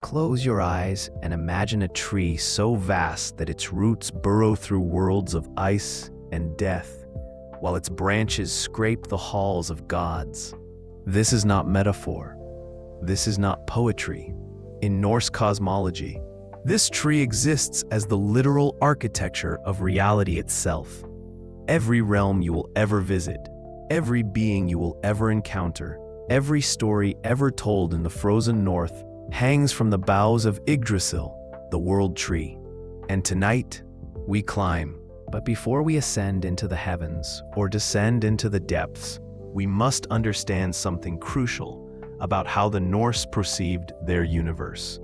Close your eyes and imagine a tree so vast that its roots burrow through worlds of ice and death, while its branches scrape the halls of gods. This is not metaphor. This is not poetry. In Norse cosmology, this tree exists as the literal architecture of reality itself. Every realm you will ever visit, every being you will ever encounter, every story ever told in the frozen north hangs from the boughs of Yggdrasil, the world tree. And tonight, we climb. But before we ascend into the heavens or descend into the depths, we must understand something crucial about how the Norse perceived their universe.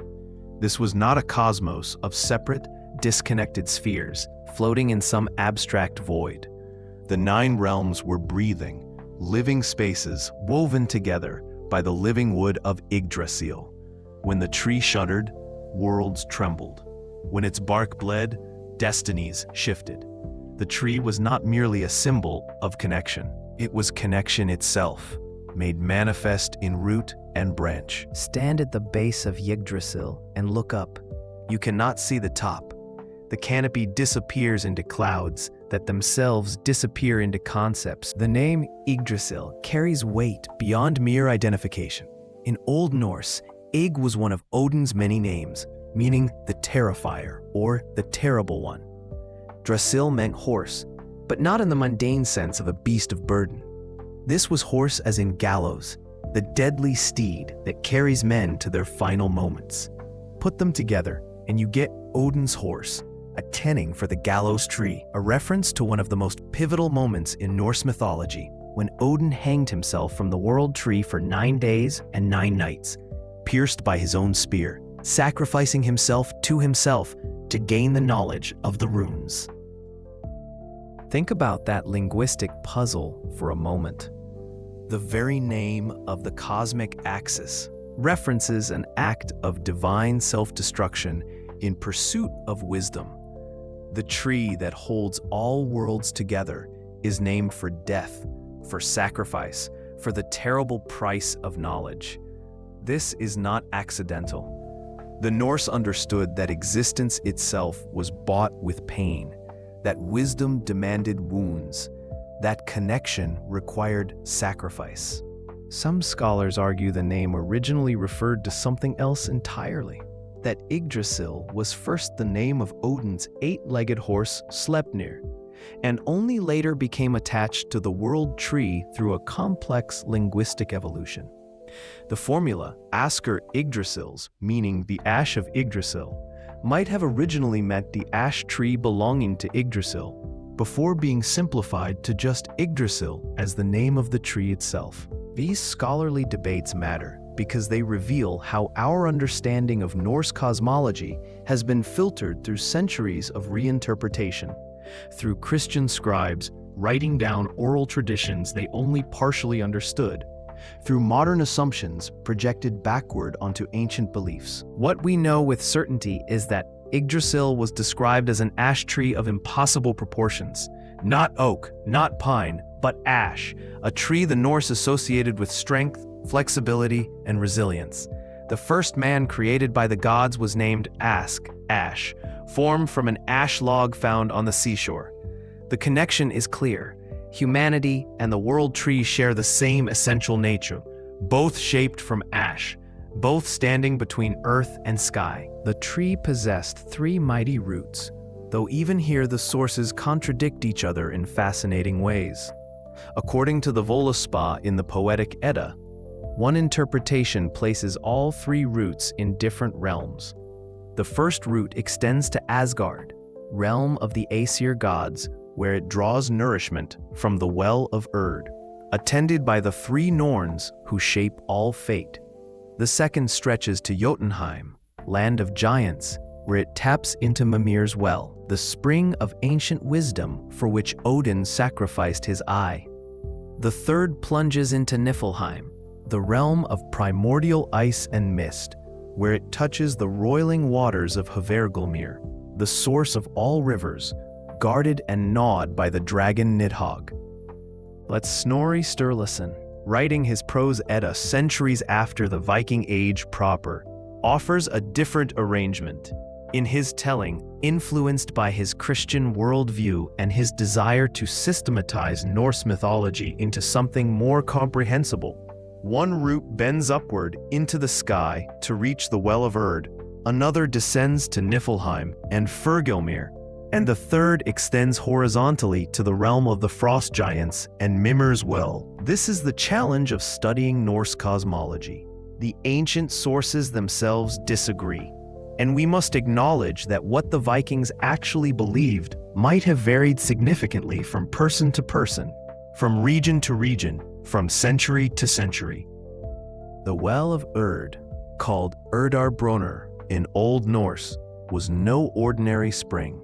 This was not a cosmos of separate, disconnected spheres floating in some abstract void. The nine realms were breathing, living spaces woven together by the living wood of Yggdrasil. When the tree shuddered, worlds trembled. When its bark bled, destinies shifted. The tree was not merely a symbol of connection. It was connection itself, made manifest in root and branch. Stand at the base of Yggdrasil and look up. You cannot see the top. The canopy disappears into clouds that themselves disappear into concepts. The name Yggdrasil carries weight beyond mere identification. In Old Norse, Ygg was one of Odin's many names, meaning the terrifier or the terrible one. Drasil meant horse, but not in the mundane sense of a beast of burden. This was horse as in gallows, the deadly steed that carries men to their final moments. Put them together and you get Odin's horse, a tenning for the gallows tree, a reference to one of the most pivotal moments in Norse mythology, when Odin hanged himself from the world tree for 9 days and 9 nights, pierced by his own spear, sacrificing himself to gain the knowledge of the runes. Think about that linguistic puzzle for a moment. The very name of the cosmic axis references an act of divine self-destruction in pursuit of wisdom. The tree that holds all worlds together is named for death, for sacrifice, for the terrible price of knowledge. This is not accidental. The Norse understood that existence itself was bought with pain, that wisdom demanded wounds, that connection required sacrifice. Some scholars argue the name originally referred to something else entirely, that Yggdrasil was first the name of Odin's 8-legged horse Sleipnir, and only later became attached to the world tree through a complex linguistic evolution. The formula Asker Yggdrasils, meaning the ash of Yggdrasil, might have originally meant the ash tree belonging to Yggdrasil, before being simplified to just Yggdrasil as the name of the tree itself. These scholarly debates matter because they reveal how our understanding of Norse cosmology has been filtered through centuries of reinterpretation, through Christian scribes writing down oral traditions they only partially understood, through modern assumptions projected backward onto ancient beliefs. What we know with certainty is that Yggdrasil was described as an ash tree of impossible proportions. Not oak, not pine, but ash, a tree the Norse associated with strength, flexibility, and resilience. The first man created by the gods was named Ask, ash, formed from an ash log found on the seashore. The connection is clear. Humanity and the world tree share the same essential nature, both shaped from ash, both standing between earth and sky. The tree possessed 3 mighty roots, though even here the sources contradict each other in fascinating ways. According to the Völuspá in the Poetic Edda, one interpretation places all 3 roots in different realms. The first root extends to Asgard, realm of the Aesir gods, where it draws nourishment from the well of Urd, attended by the 3 Norns who shape all fate. The second stretches to Jotunheim, land of giants, where it taps into Mimir's well, the spring of ancient wisdom for which Odin sacrificed his eye. The third plunges into Niflheim, the realm of primordial ice and mist, where it touches the roiling waters of Hvergelmir, the source of all rivers, guarded and gnawed by the dragon Nidhogg. Let Snorri Sturluson, writing his prose Edda centuries after the Viking Age proper, offers a different arrangement. In his telling, influenced by his Christian worldview and his desire to systematize Norse mythology into something more comprehensible, one route bends upward into the sky to reach the Well of Urd, another descends to Niflheim and Fergelmir, and the third extends horizontally to the realm of the frost giants and Mimir's Well. This is the challenge of studying Norse cosmology. The ancient sources themselves disagree, and we must acknowledge that what the Vikings actually believed might have varied significantly from person to person, from region to region, from century to century. The Well of Urd, called Urdarbronner in Old Norse, was no ordinary spring.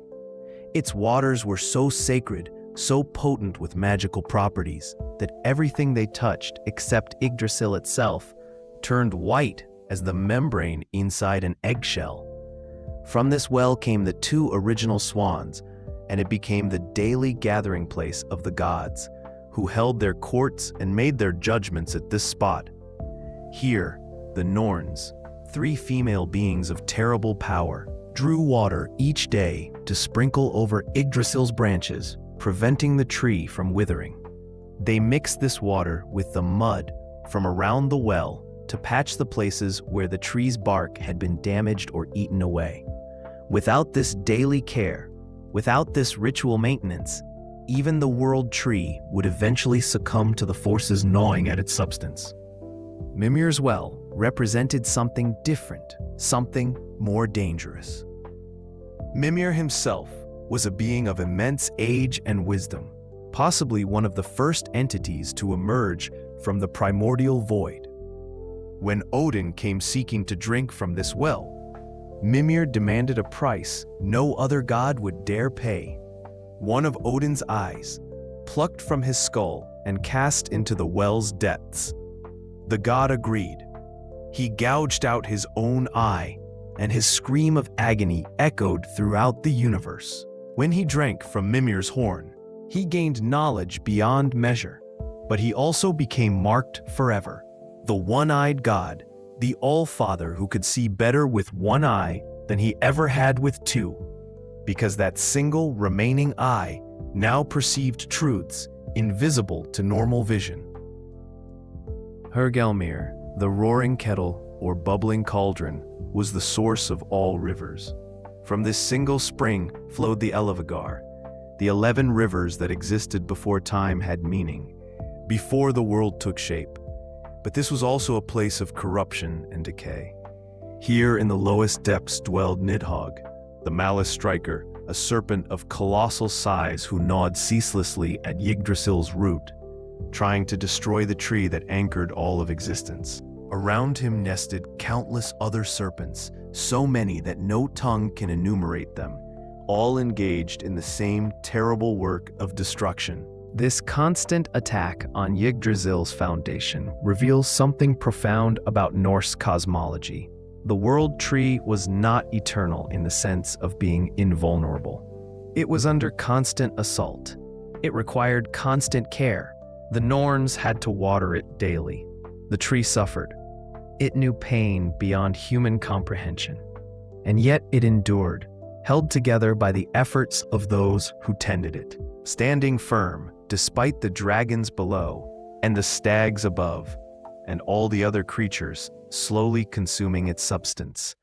Its waters were so sacred, so potent with magical properties, that everything they touched, except Yggdrasil itself, turned white as the membrane inside an eggshell. From this well came the two original swans, and it became the daily gathering place of the gods, who held their courts and made their judgments at this spot. Here, the Norns, 3 female beings of terrible power, drew water each day to sprinkle over Yggdrasil's branches, preventing the tree from withering. They mixed this water with the mud from around the well to patch the places where the tree's bark had been damaged or eaten away. Without this daily care, without this ritual maintenance, even the world tree would eventually succumb to the forces gnawing at its substance. Mimir's Well represented something different, something more dangerous. Mimir himself was a being of immense age and wisdom, possibly one of the first entities to emerge from the primordial void. When Odin came seeking to drink from this well, Mimir demanded a price no other god would dare pay: one of Odin's eyes, plucked from his skull and cast into the well's depths. The god agreed. He gouged out his own eye, and his scream of agony echoed throughout the universe. When he drank from Mimir's horn, he gained knowledge beyond measure, but he also became marked forever. The one-eyed god, the All-Father who could see better with one eye than he ever had with two, because that single remaining eye now perceived truths invisible to normal vision. Hergelmir, the roaring kettle or bubbling cauldron, was the source of all rivers. From this single spring flowed the Ellevagar, the 11 rivers that existed before time had meaning, before the world took shape. But this was also a place of corruption and decay. Here in the lowest depths dwelled Nidhogg, the malice striker, a serpent of colossal size who gnawed ceaselessly at Yggdrasil's root, trying to destroy the tree that anchored all of existence. Around him nested countless other serpents, so many that no tongue can enumerate them, all engaged in the same terrible work of destruction. This constant attack on Yggdrasil's foundation reveals something profound about Norse cosmology. The world tree was not eternal in the sense of being invulnerable. It was under constant assault. It required constant care. The Norns had to water it daily. The tree suffered. It knew pain beyond human comprehension. And yet it endured, held together by the efforts of those who tended it, standing firm despite the dragons below and the stags above, and all the other creatures slowly consuming its substance.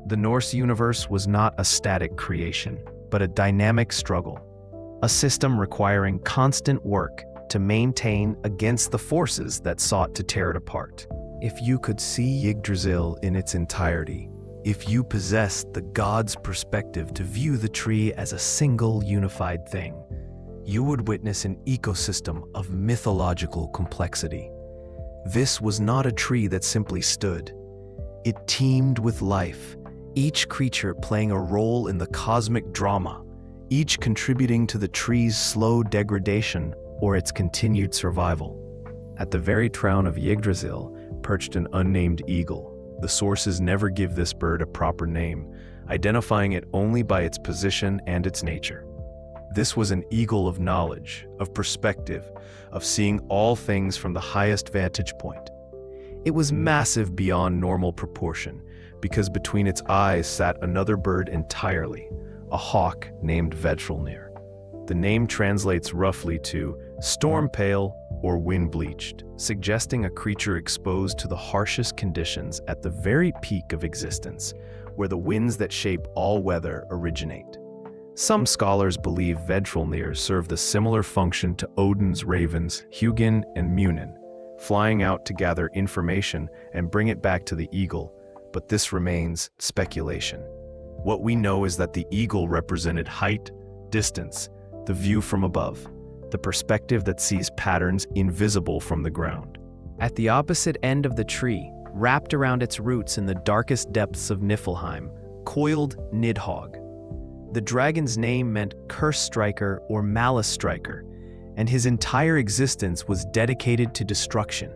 The Norse universe was not a static creation, but a dynamic struggle, a system requiring constant work to maintain against the forces that sought to tear it apart. If you could see Yggdrasil in its entirety, if you possessed the god's perspective to view the tree as a single unified thing, you would witness an ecosystem of mythological complexity. This was not a tree that simply stood. It teemed with life, each creature playing a role in the cosmic drama, each contributing to the tree's slow degradation or its continued survival. At the very crown of Yggdrasil perched an unnamed eagle. The sources never give this bird a proper name, identifying it only by its position and its nature. This was an eagle of knowledge, of perspective, of seeing all things from the highest vantage point. It was massive beyond normal proportion, because between its eyes sat another bird entirely, a hawk named Vedrfolnir. The name translates roughly to storm-pale or wind-bleached, suggesting a creature exposed to the harshest conditions at the very peak of existence, where the winds that shape all weather originate. Some scholars believe Vedrfolnir served a similar function to Odin's ravens, Hugin and Munin, flying out to gather information and bring it back to the eagle, but this remains speculation. What we know is that the eagle represented height, distance, the view from above, the perspective that sees patterns invisible from the ground. At the opposite end of the tree, wrapped around its roots in the darkest depths of Niflheim, coiled Nidhogg. The dragon's name meant curse striker or malice striker, and his entire existence was dedicated to destruction.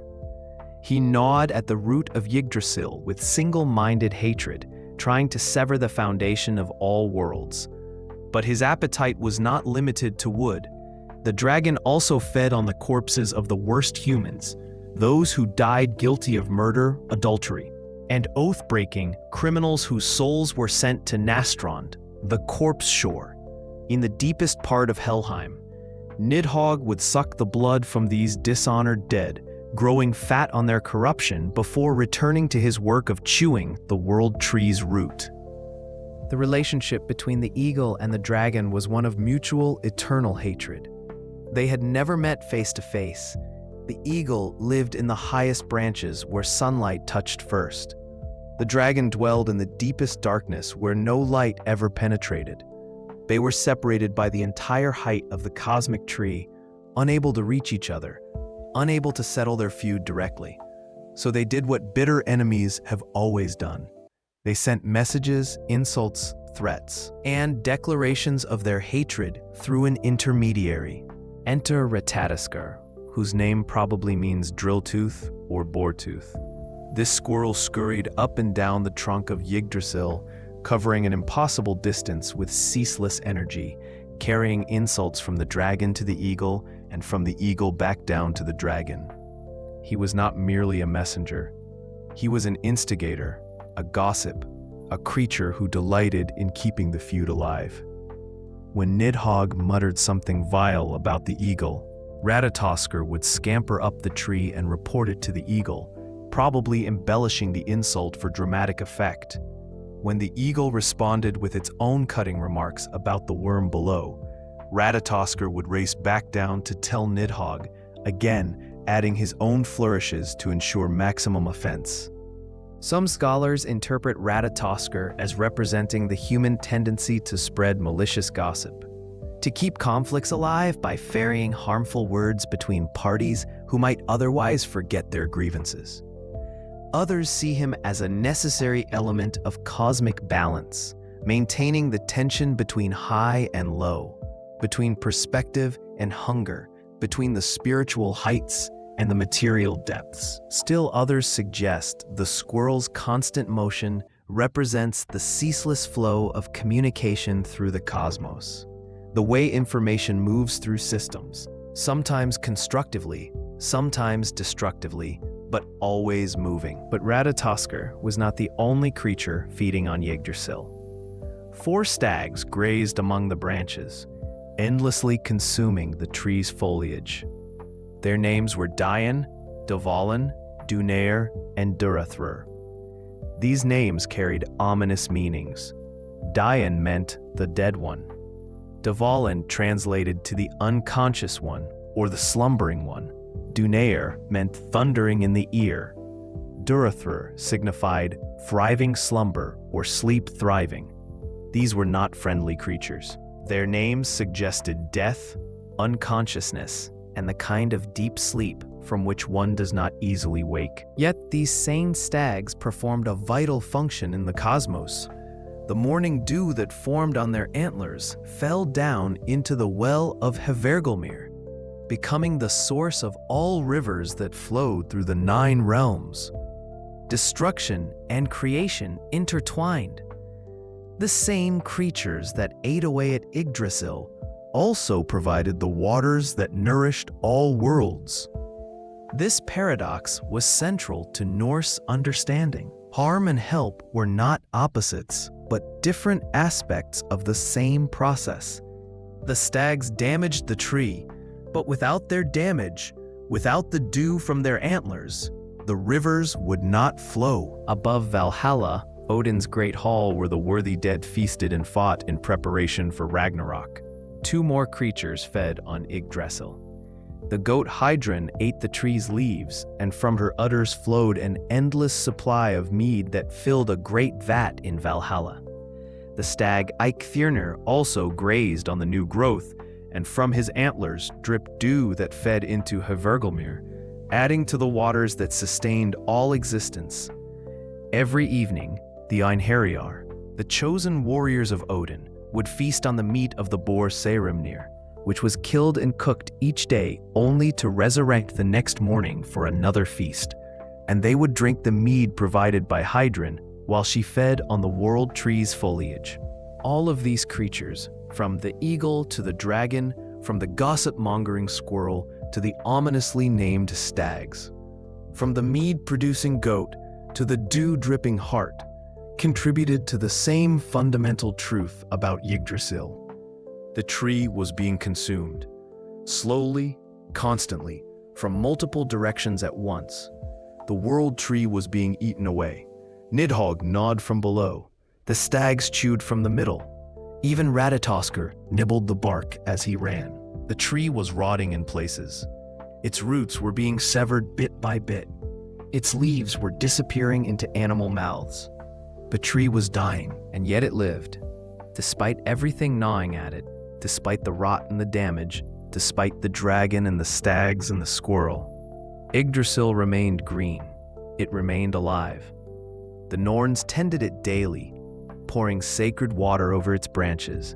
He gnawed at the root of Yggdrasil with single-minded hatred, trying to sever the foundation of all worlds. But his appetite was not limited to wood. The dragon also fed on the corpses of the worst humans, those who died guilty of murder, adultery, and oath-breaking criminals whose souls were sent to Nastrond, the corpse shore. In the deepest part of Helheim, Nidhogg would suck the blood from these dishonored dead, growing fat on their corruption before returning to his work of chewing the world tree's root. The relationship between the eagle and the dragon was one of mutual, eternal hatred. They had never met face to face. The eagle lived in the highest branches where sunlight touched first. The dragon dwelled in the deepest darkness where no light ever penetrated. They were separated by the entire height of the cosmic tree, unable to reach each other, unable to settle their feud directly. So they did what bitter enemies have always done. They sent messages, insults, threats, and declarations of their hatred through an intermediary. Enter Ratatoskr, whose name probably means drill tooth or boar tooth. This squirrel scurried up and down the trunk of Yggdrasil, covering an impossible distance with ceaseless energy, carrying insults from the dragon to the eagle and from the eagle back down to the dragon. He was not merely a messenger. He was an instigator, a gossip, a creature who delighted in keeping the feud alive. When Nidhogg muttered something vile about the eagle, Ratatoskr would scamper up the tree and report it to the eagle, probably embellishing the insult for dramatic effect. When the eagle responded with its own cutting remarks about the worm below, Ratatoskr would race back down to tell Nidhogg, again adding his own flourishes to ensure maximum offense. Some scholars interpret Ratatoskr as representing the human tendency to spread malicious gossip, to keep conflicts alive by ferrying harmful words between parties who might otherwise forget their grievances. Others see him as a necessary element of cosmic balance, maintaining the tension between high and low, between perspective and hunger, between the spiritual heights and the material depths. Still others suggest the squirrel's constant motion represents the ceaseless flow of communication through the cosmos. The way information moves through systems, sometimes constructively, sometimes destructively, but always moving. But Ratatoskr was not the only creature feeding on Yggdrasil. 4 stags grazed among the branches, endlessly consuming the tree's foliage. Their names were Dian, Dvalin, Dunair, and Durathrur. These names carried ominous meanings. Dian meant the dead one. Dvalin translated to the unconscious one, or the slumbering one. Dunair meant thundering in the ear. Durathrur signified thriving slumber or sleep thriving. These were not friendly creatures. Their names suggested death, unconsciousness, and the kind of deep sleep from which one does not easily wake. Yet these same stags performed a vital function in the cosmos. The morning dew that formed on their antlers fell down into the well of Hvergelmir, becoming the source of all rivers that flowed through the 9 realms. Destruction and creation intertwined. The same creatures that ate away at Yggdrasil also provided the waters that nourished all worlds. This paradox was central to Norse understanding. Harm and help were not opposites, but different aspects of the same process. The stags damaged the tree, but without their damage, without the dew from their antlers, the rivers would not flow. Above Valhalla, Odin's great hall, where the worthy dead feasted and fought in preparation for Ragnarok, 2 more creatures fed on Yggdrasil. The goat Hydrun ate the tree's leaves, and from her udders flowed an endless supply of mead that filled a great vat in Valhalla. The stag Eikthrunr also grazed on the new growth, and from his antlers dripped dew that fed into Hvergelmir, adding to the waters that sustained all existence. Every evening, the Einherjar, the chosen warriors of Odin, would feast on the meat of the boar Saehrimnir, which was killed and cooked each day only to resurrect the next morning for another feast. And they would drink the mead provided by Hydrun while she fed on the world tree's foliage. All of these creatures, from the eagle to the dragon, from the gossip-mongering squirrel to the ominously named stags, from the mead-producing goat to the dew-dripping hart, contributed to the same fundamental truth about Yggdrasil. The tree was being consumed, slowly, constantly, from multiple directions at once. The world tree was being eaten away. Nidhogg gnawed from below. The stags chewed from the middle. Even Ratatoskr nibbled the bark as he ran. The tree was rotting in places. Its roots were being severed bit by bit. Its leaves were disappearing into animal mouths. The tree was dying, and yet it lived. Despite everything gnawing at it, despite the rot and the damage, despite the dragon and the stags and the squirrel, Yggdrasil remained green. It remained alive. The Norns tended it daily, pouring sacred water over its branches,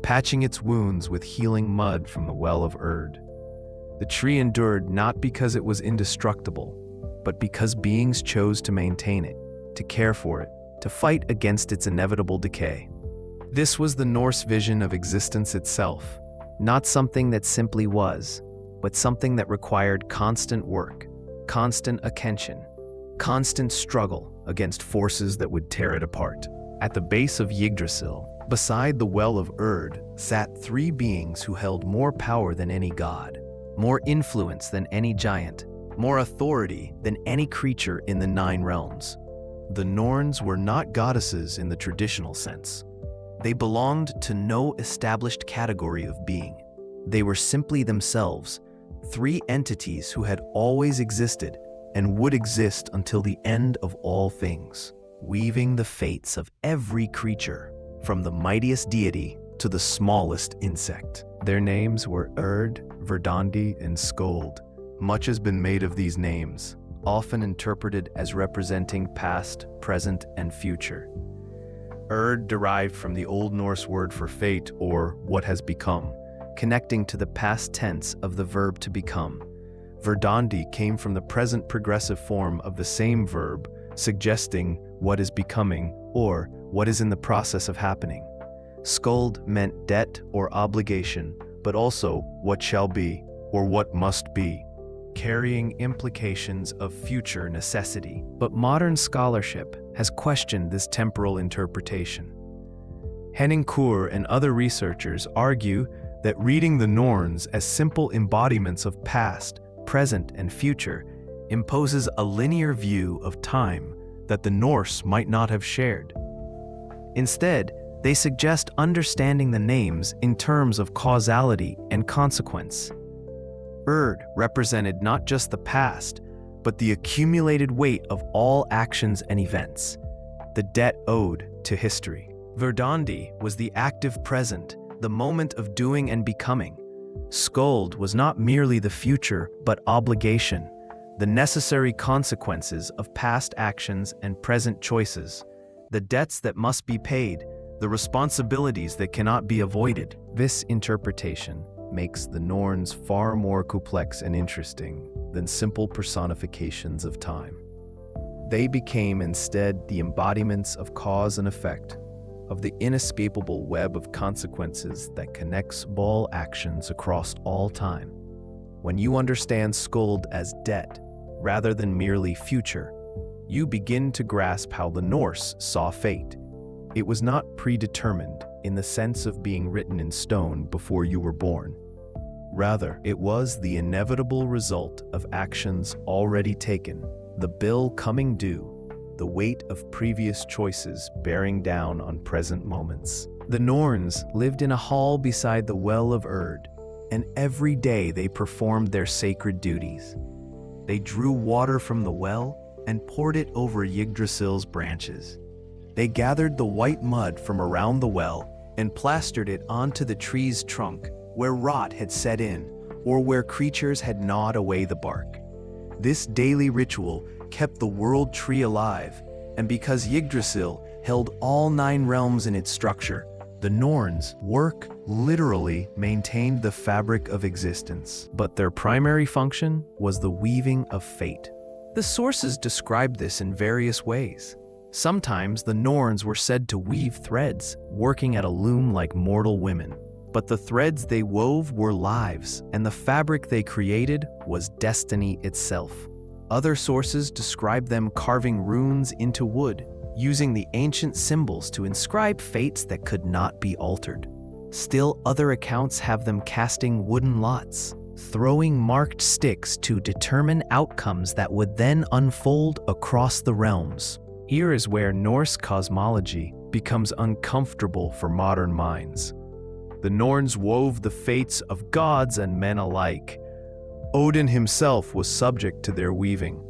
patching its wounds with healing mud from the well of Urd. The tree endured not because it was indestructible, but because beings chose to maintain it, to care for it, to fight against its inevitable decay. This was the Norse vision of existence itself, not something that simply was, but something that required constant work, constant attention, constant struggle against forces that would tear it apart. At the base of Yggdrasil, beside the well of Urd, sat 3 beings who held more power than any god, more influence than any giant, more authority than any creature in the 9 realms. The Norns were not goddesses in the traditional sense. They belonged to no established category of being. They were simply themselves, 3 entities who had always existed and would exist until the end of all things, weaving the fates of every creature, from the mightiest deity to the smallest insect. Their names were Urd, Verdandi, and Skuld. Much has been made of these names, often interpreted as representing past, present, and future. Urd derived from the Old Norse word for fate, or what has become, connecting to the past tense of the verb to become. Verdandi came from the present progressive form of the same verb, suggesting what is becoming or what is in the process of happening. Skuld meant debt or obligation, but also what shall be or what must be, carrying implications of future necessity. But modern scholarship has questioned this temporal interpretation. Henning Kur and other researchers argue that reading the Norns as simple embodiments of past, present, and future imposes a linear view of time that the Norse might not have shared. Instead, they suggest understanding the names in terms of causality and consequence. Urd represented not just the past, but the accumulated weight of all actions and events, the debt owed to history. Verdandi was the active present, the moment of doing and becoming. Skuld was not merely the future, but obligation, the necessary consequences of past actions and present choices, the debts that must be paid, the responsibilities that cannot be avoided. This interpretation makes the Norns far more complex and interesting than simple personifications of time. They became instead the embodiments of cause and effect, of the inescapable web of consequences that connects all actions across all time. When you understand Skuld as debt, rather than merely future, you begin to grasp how the Norse saw fate. It was not predetermined in the sense of being written in stone before you were born. Rather, it was the inevitable result of actions already taken, the bill coming due, the weight of previous choices bearing down on present moments. The Norns lived in a hall beside the well of Urd, and every day they performed their sacred duties. They drew water from the well and poured it over Yggdrasil's branches. They gathered the white mud from around the well and plastered it onto the tree's trunk where rot had set in or where creatures had gnawed away the bark. This daily ritual kept the world tree alive, and because Yggdrasil held all 9 realms in its structure, the Norns' work literally maintained the fabric of existence. But their primary function was the weaving of fate. The sources describe this in various ways. Sometimes the Norns were said to weave threads, working at a loom like mortal women. But the threads they wove were lives, and the fabric they created was destiny itself. Other sources describe them carving runes into wood, using the ancient symbols to inscribe fates that could not be altered. Still, other accounts have them casting wooden lots, throwing marked sticks to determine outcomes that would then unfold across the realms. Here is where Norse cosmology becomes uncomfortable for modern minds. The Norns wove the fates of gods and men alike. Odin himself was subject to their weaving.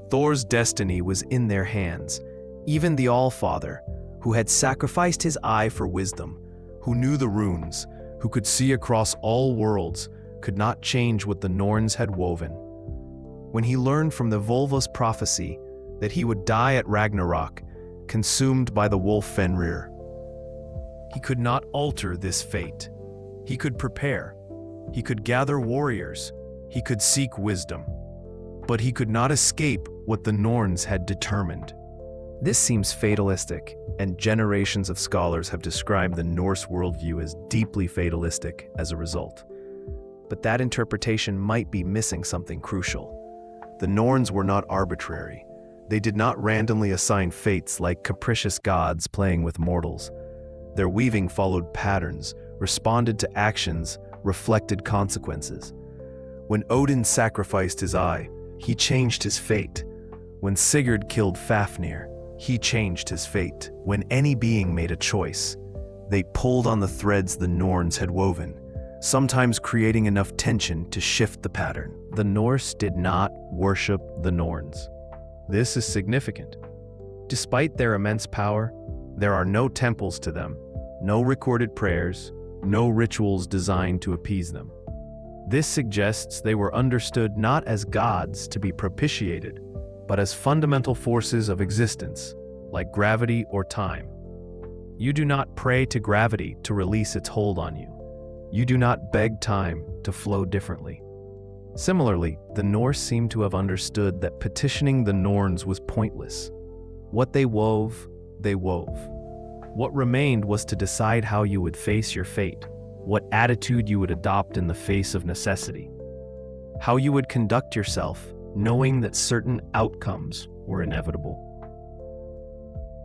Thor's destiny was in their hands. Even the Allfather, who had sacrificed his eye for wisdom, who knew the runes, who could see across all worlds, could not change what the Norns had woven. When he learned from the Volva's prophecy that he would die at Ragnarok, consumed by the wolf Fenrir, he could not alter this fate. He could prepare. He could gather warriors. He could seek wisdom. But he could not escape what the Norns had determined. This seems fatalistic, and generations of scholars have described the Norse worldview as deeply fatalistic as a result. But that interpretation might be missing something crucial. The Norns were not arbitrary. They did not randomly assign fates like capricious gods playing with mortals. Their weaving followed patterns, responded to actions, reflected consequences. When Odin sacrificed his eye, he changed his fate. When Sigurd killed Fafnir, he changed his fate. When any being made a choice, they pulled on the threads the Norns had woven, sometimes creating enough tension to shift the pattern. The Norse did not worship the Norns. This is significant. Despite their immense power, there are no temples to them, no recorded prayers, no rituals designed to appease them. This suggests they were understood not as gods to be propitiated, but as fundamental forces of existence, like gravity or time. You do not pray to gravity to release its hold on you. You do not beg time to flow differently. Similarly, the Norse seem to have understood that petitioning the Norns was pointless. What they wove, they wove. What remained was to decide how you would face your fate, what attitude you would adopt in the face of necessity, how you would conduct yourself, knowing that certain outcomes were inevitable.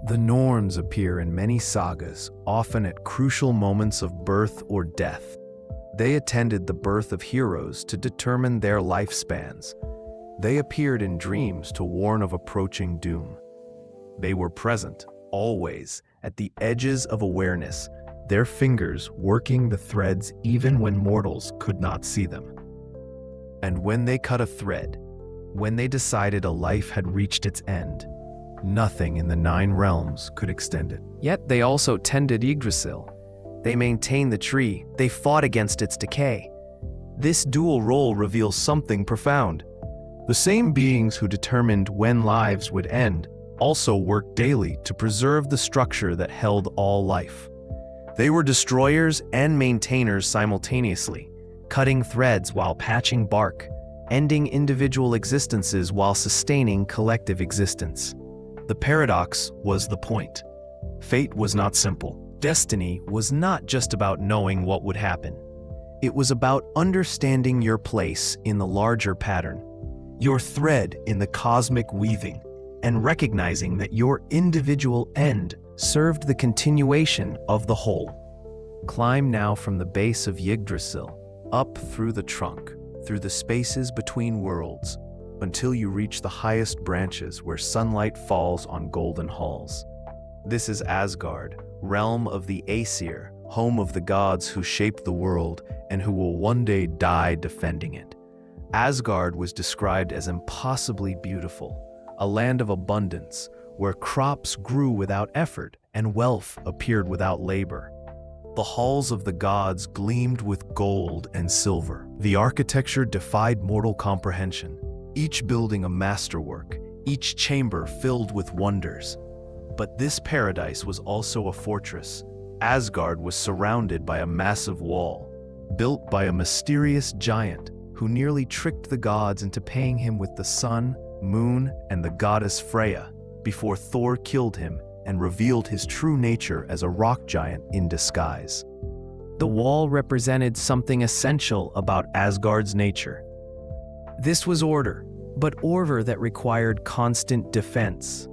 The Norns appear in many sagas, often at crucial moments of birth or death. They attended the birth of heroes to determine their lifespans. They appeared in dreams to warn of approaching doom. They were present, always, at the edges of awareness, their fingers working the threads even when mortals could not see them. And when they cut a thread, when they decided a life had reached its end, nothing in the 9 realms could extend it. Yet they also tended Yggdrasil. They maintained the tree, they fought against its decay. This dual role reveals something profound. The same beings who determined when lives would end also worked daily to preserve the structure that held all life. They were destroyers and maintainers simultaneously, cutting threads while patching bark, ending individual existences while sustaining collective existence. The paradox was the point. Fate was not simple. Destiny was not just about knowing what would happen. It was about understanding your place in the larger pattern, your thread in the cosmic weaving, and recognizing that your individual end served the continuation of the whole. Climb now from the base of Yggdrasil, up through the trunk, through the spaces between worlds, until you reach the highest branches where sunlight falls on golden halls. This is Asgard, realm of the Aesir, home of the gods who shaped the world and who will one day die defending it. Asgard was described as impossibly beautiful, a land of abundance, where crops grew without effort and wealth appeared without labor. The halls of the gods gleamed with gold and silver. The architecture defied mortal comprehension, each building a masterwork, each chamber filled with wonders. But this paradise was also a fortress. Asgard was surrounded by a massive wall, built by a mysterious giant who nearly tricked the gods into paying him with the sun, moon, and the goddess Freya, before Thor killed him and revealed his true nature as a rock giant in disguise. The wall represented something essential about Asgard's nature. This was order, but order that required constant defense.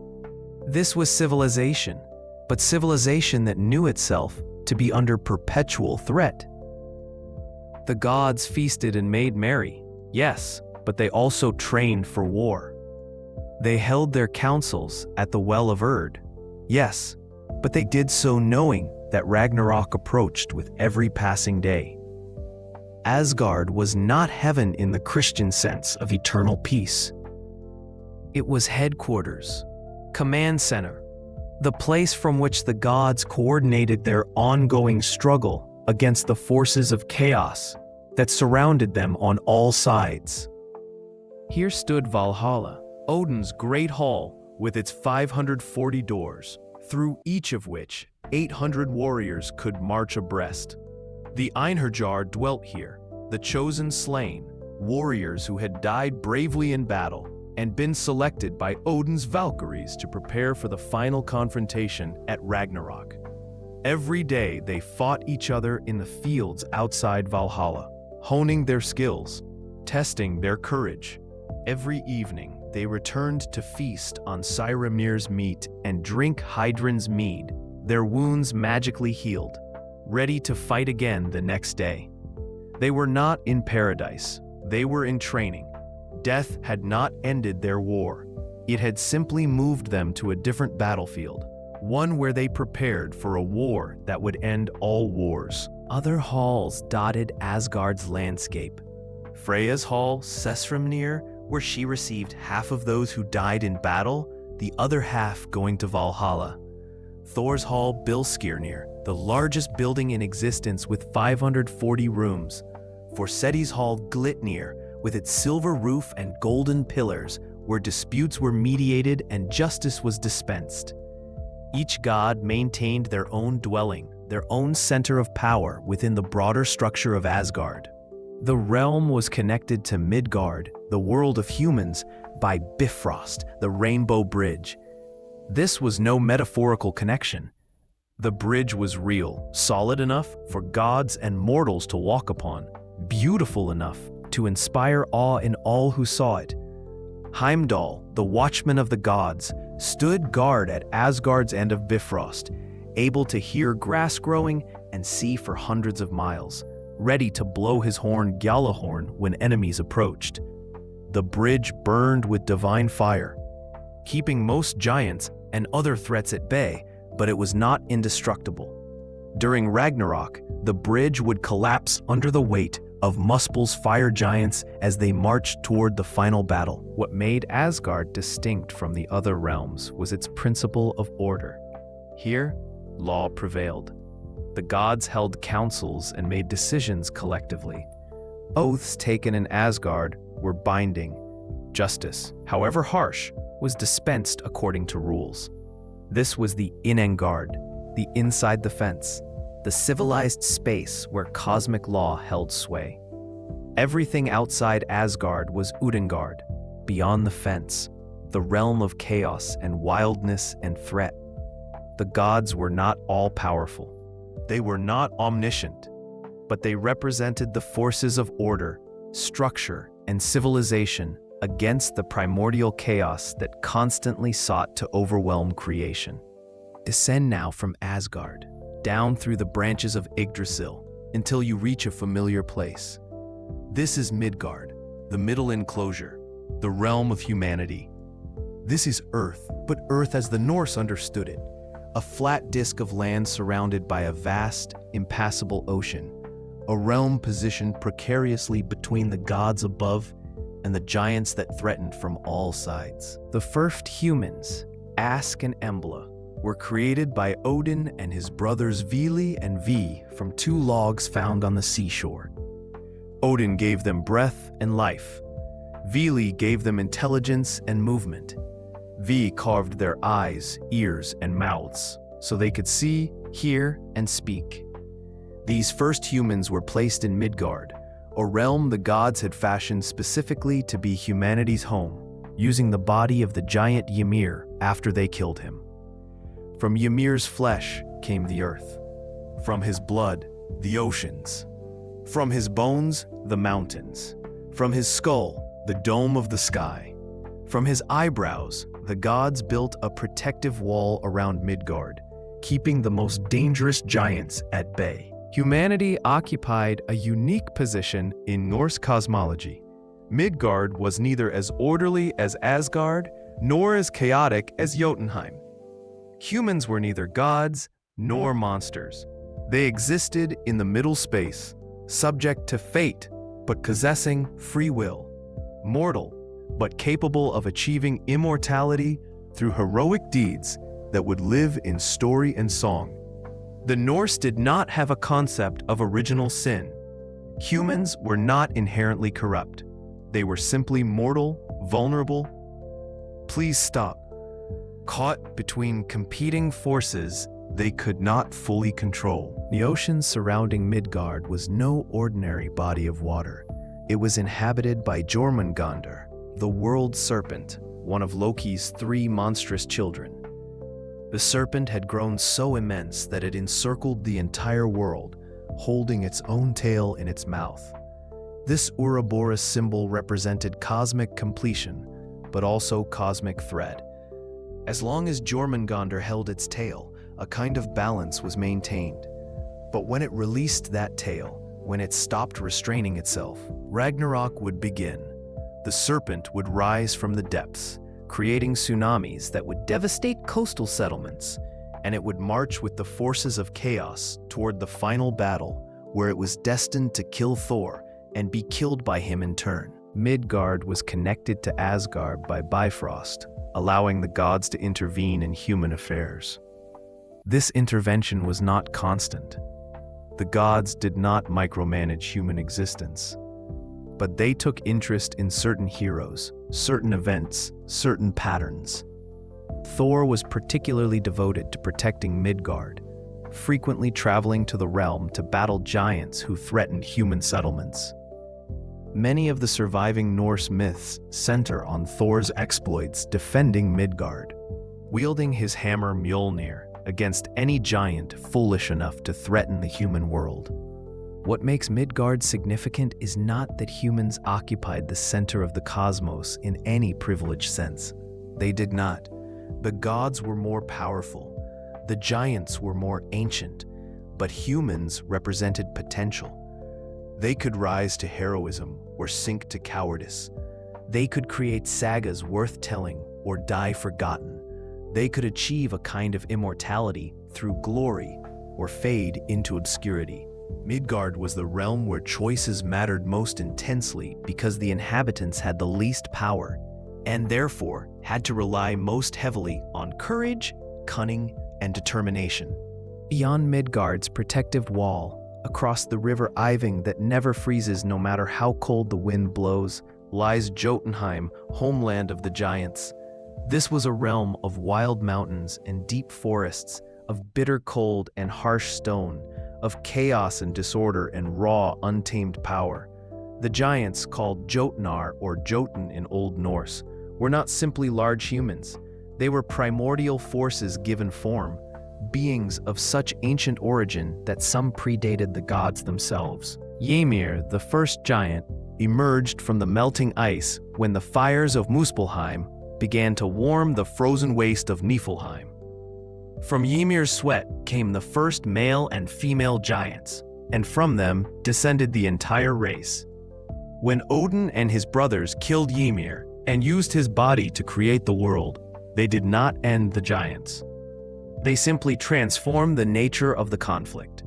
This was civilization, but civilization that knew itself to be under perpetual threat. The gods feasted and made merry, yes, but they also trained for war. They held their councils at the Well of Erd, yes, but they did so knowing that Ragnarok approached with every passing day. Asgard was not heaven in the Christian sense of eternal peace. It was headquarters, command center, the place from which the gods coordinated their ongoing struggle against the forces of chaos that surrounded them on all sides. Here stood Valhalla, Odin's great hall with its 540 doors, through each of which 800 warriors could march abreast. The Einherjar dwelt here, the chosen slain, warriors who had died bravely in battle and been selected by Odin's Valkyries to prepare for the final confrontation at Ragnarok. Every day they fought each other in the fields outside Valhalla, honing their skills, testing their courage. Every evening they returned to feast on Sýramir's meat and drink Heidrun's mead, their wounds magically healed, ready to fight again the next day. They were not in paradise, they were in training. Death had not ended their war. It had simply moved them to a different battlefield, one where they prepared for a war that would end all wars. Other halls dotted Asgard's landscape. Freya's hall, Sessrumnir, where she received half of those who died in battle, the other half going to Valhalla. Thor's hall, Bilskirnir, the largest building in existence with 540 rooms. Forseti's hall, Glitnir, with its silver roof and golden pillars, where disputes were mediated and justice was dispensed. Each god maintained their own dwelling, their own center of power within the broader structure of Asgard. The realm was connected to Midgard, the world of humans, by Bifrost, the Rainbow Bridge. This was no metaphorical connection. The bridge was real, solid enough for gods and mortals to walk upon, beautiful enough to inspire awe in all who saw it. Heimdall, the watchman of the gods, stood guard at Asgard's end of Bifrost, able to hear grass growing and see for hundreds of miles, ready to blow his horn Gjallarhorn when enemies approached. The bridge burned with divine fire, keeping most giants and other threats at bay, but it was not indestructible. During Ragnarok, the bridge would collapse under the weight of Muspel's fire giants as they marched toward the final battle. What made Asgard distinct from the other realms was its principle of order. Here, law prevailed. The gods held councils and made decisions collectively. Oaths taken in Asgard were binding. Justice, however harsh, was dispensed according to rules. This was the Innengard, the inside the fence, the civilized space where cosmic law held sway. Everything outside Asgard was Udengard, beyond the fence, the realm of chaos and wildness and threat. The gods were not all-powerful. They were not omniscient, but they represented the forces of order, structure, and civilization against the primordial chaos that constantly sought to overwhelm creation. Descend now from Asgard, down through the branches of Yggdrasil, until you reach a familiar place. This is Midgard, the middle enclosure, the realm of humanity. This is Earth, but Earth as the Norse understood it, a flat disk of land surrounded by a vast, impassable ocean, a realm positioned precariously between the gods above and the giants that threatened from all sides. The first humans, Ask and Embla, were created by Odin and his brothers Vili and Vi from two logs found on the seashore. Odin gave them breath and life. Vili gave them intelligence and movement. Vi carved their eyes, ears, and mouths so they could see, hear, and speak. These first humans were placed in Midgard, a realm the gods had fashioned specifically to be humanity's home, using the body of the giant Ymir after they killed him. From Ymir's flesh came the earth. From his blood, the oceans. From his bones, the mountains. From his skull, the dome of the sky. From his eyebrows, the gods built a protective wall around Midgard, keeping the most dangerous giants at bay. Humanity occupied a unique position in Norse cosmology. Midgard was neither as orderly as Asgard, nor as chaotic as Jotunheim. Humans were neither gods nor monsters. They existed in the middle space, subject to fate, but possessing free will. Mortal, but capable of achieving immortality through heroic deeds that would live in story and song. The Norse did not have a concept of original sin. Humans were not inherently corrupt. They were simply mortal, vulnerable. Please stop. Caught between competing forces they could not fully control. The ocean surrounding Midgard was no ordinary body of water. It was inhabited by Jormungandr, the world serpent, one of Loki's 3 monstrous children. The serpent had grown so immense that it encircled the entire world, holding its own tail in its mouth. This Ouroboros symbol represented cosmic completion, but also cosmic thread. As long as Jormungandr held its tail, a kind of balance was maintained. But when it released that tail, when it stopped restraining itself, Ragnarok would begin. The serpent would rise from the depths, creating tsunamis that would devastate coastal settlements, and it would march with the forces of chaos toward the final battle, where it was destined to kill Thor and be killed by him in turn. Midgard was connected to Asgard by Bifrost, allowing the gods to intervene in human affairs. This intervention was not constant. The gods did not micromanage human existence, but they took interest in certain heroes, certain events, certain patterns. Thor was particularly devoted to protecting Midgard, frequently traveling to the realm to battle giants who threatened human settlements. Many of the surviving Norse myths center on Thor's exploits defending Midgard, wielding his hammer Mjolnir against any giant foolish enough to threaten the human world. What makes Midgard significant is not that humans occupied the center of the cosmos in any privileged sense. They did not. The gods were more powerful. The giants were more ancient, but humans represented potential. They could rise to heroism or sink to cowardice. They could create sagas worth telling or die forgotten. They could achieve a kind of immortality through glory or fade into obscurity. Midgard was the realm where choices mattered most intensely because the inhabitants had the least power and therefore had to rely most heavily on courage, cunning, and determination. Beyond Midgard's protective wall, across the river Iving that never freezes no matter how cold the wind blows, lies Jotunheim, homeland of the giants. This was a realm of wild mountains and deep forests, of bitter cold and harsh stone, of chaos and disorder and raw, untamed power. The giants, called Jotnar or Jotun in Old Norse, were not simply large humans. They were primordial forces given form, beings of such ancient origin that some predated the gods themselves. Ymir, the first giant, emerged from the melting ice when the fires of Muspelheim began to warm the frozen waste of Niflheim. From Ymir's sweat came the first male and female giants, and from them descended the entire race. When Odin and his brothers killed Ymir and used his body to create the world, they did not end the giants. They simply transformed the nature of the conflict.